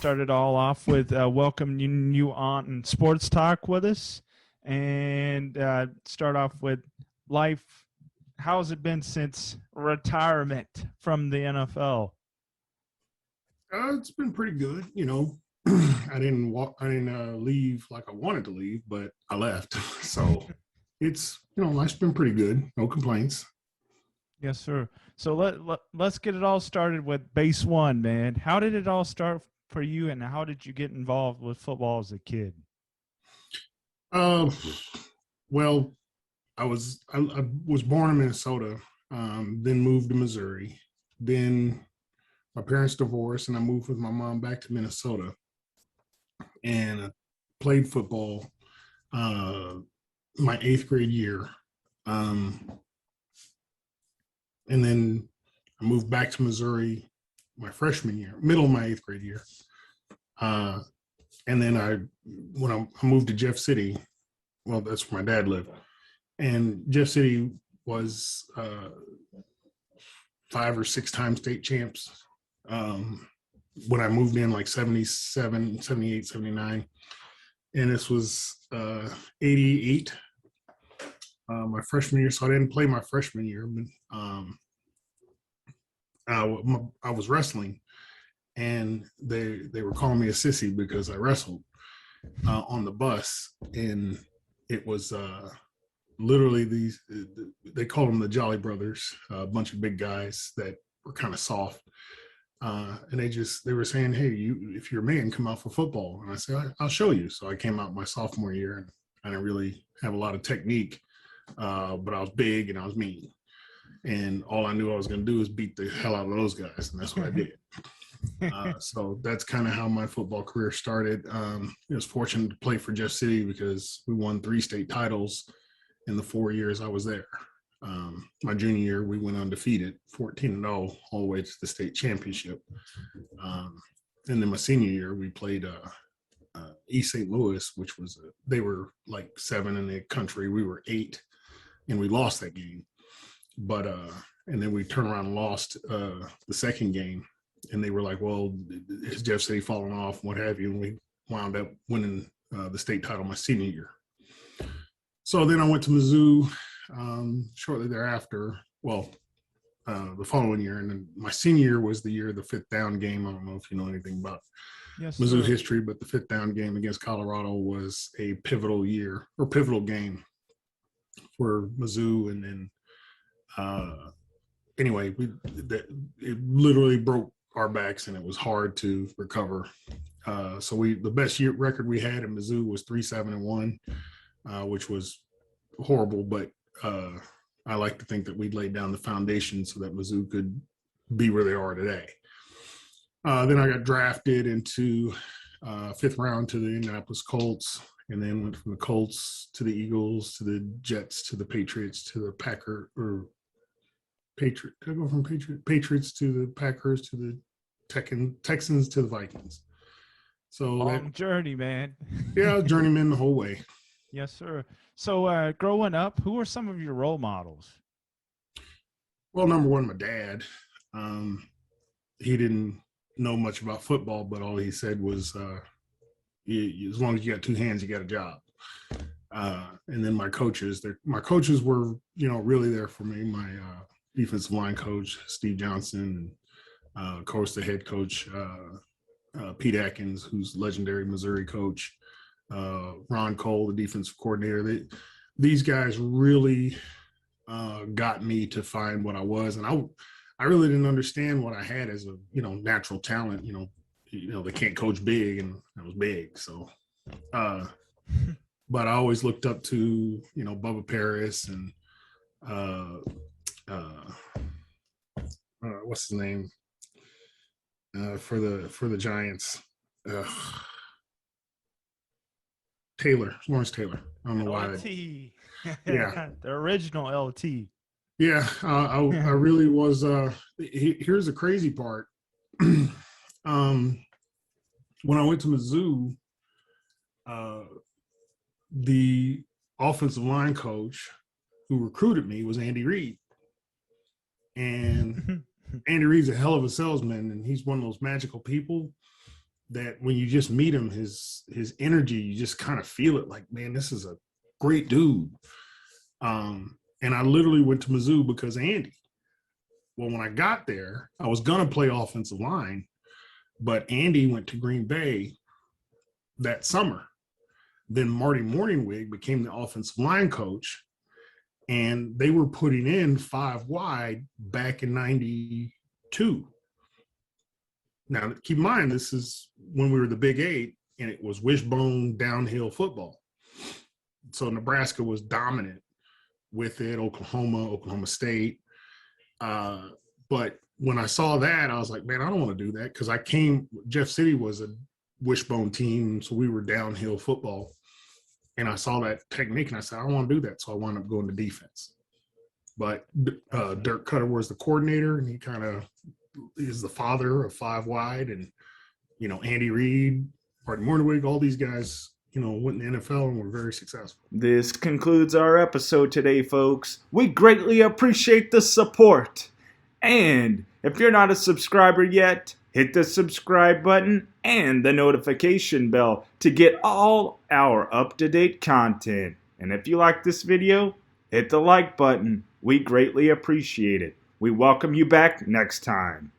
start it all off with welcoming you on Sports Talk with us, and start off with life. How's it been since retirement from the NFL? It's been pretty good. I didn't leave like I wanted to leave, but I left. So it's, life's been pretty good. No complaints. Yes, sir. So let's get it all started with base one, man. How did it all start for you, and how did you get involved with football as a kid? Uh, well, I was born in Minnesota, then moved to Missouri. Then my parents divorced, and I moved with my mom back to Minnesota, and I played football my eighth grade year. And then I moved back to Missouri my freshman year, middle of my eighth grade year. And then when I moved to Jeff City, well, that's where my dad lived. And Jeff City was 5 or 6 time state champs. When I moved in like 77, 78, 79. And this was 88. My freshman year, so I didn't play my freshman year. But, I was wrestling, and they were calling me a sissy because I wrestled on the bus, and it was literally they called them the Jolly Brothers, a bunch of big guys that were kind of soft, and they were saying, "Hey, if you're a man, come out for football." And I said, "I'll show you." So I came out my sophomore year, and I didn't really have a lot of technique. But I was big and I was mean, and all I knew I was going to do is beat the hell out of those guys, and that's what I did. So that's kind of how my football career started. I was fortunate to play for Jeff City because we won 3 state titles in the 4 years I was there. My junior year, we went undefeated, 14-0, all the way to the state championship. And then my senior year, we played East St. Louis, which was they were like 7 in the country. We were 8. And we lost that game, but and then we turned around and lost the second game, and they were like, "Well, is Jeff City falling off, what have you?" And we wound up winning the state title my senior year. So then I went to Mizzou shortly thereafter. Well, the following year, and then my senior year was the year of the 5th down game. I don't know if you know anything about Mizzou history, but the 5th down game against Colorado was a pivotal game for Mizzou. And then anyway, it literally broke our backs, and it was hard to recover. So the best year record we had in Mizzou was 3-7-1, which was horrible, but I like to think that we laid down the foundation so that Mizzou could be where they are today. Then I got drafted into 5th round to the Indianapolis Colts, and then went from the Colts to the Eagles, to the Jets, to the Patriots, to the Patriots. Did I go from Patriots to the Packers, to the Texans, to the Vikings? So Long journey, man. Yeah, journeyman the whole way. Yes, sir. So growing up, who are some of your role models? Well, number one, my dad. He didn't know much about football, but all he said was, as long as you got 2 hands, you got a job. And then my coaches were, really there for me. My defensive line coach, Steve Johnson, and of course the head coach, Pete Atkins, who's legendary Missouri coach, Ron Cole, the defensive coordinator. These guys really got me to find what I was. And I really didn't understand what I had as a, natural talent. They can't coach big, and I was big. So, but I always looked up to, Bubba Paris and what's his name for the Giants, Lawrence Taylor. I don't know why. LT. Yeah, the original LT. Yeah, I really was. Here's the crazy part. When I went to Mizzou, the offensive line coach who recruited me was Andy Reid. And Andy Reid's a hell of a salesman, and he's one of those magical people that when you just meet him, his energy, you just kind of feel it like, man, this is a great dude. And I literally went to Mizzou because of Andy. Well, when I got there, I was going to play offensive line, but Andy went to Green Bay that summer. Then Marty Morningwig became the offensive line coach, and they were putting in 5 wide back in 92. Now, keep in mind, this is when we were the Big 8, and it was wishbone downhill football. So Nebraska was dominant with it, Oklahoma State. But when I saw that, I was like, man, I don't want to do that, because Jeff City was a wishbone team, so we were downhill football. And I saw that technique, and I said, I don't want to do that. So I wound up going to defense. But Dirk Cutter was the coordinator, and he kind of is the father of 5 wide. And, Andy Reid, Martin Morningwig, all these guys, went in the NFL and were very successful. This concludes our episode today, folks. We greatly appreciate the support. And if you're not a subscriber yet, hit the subscribe button and the notification bell to get all our up-to-date content. And if you like this video, hit the like button. We greatly appreciate it. We welcome you back next time.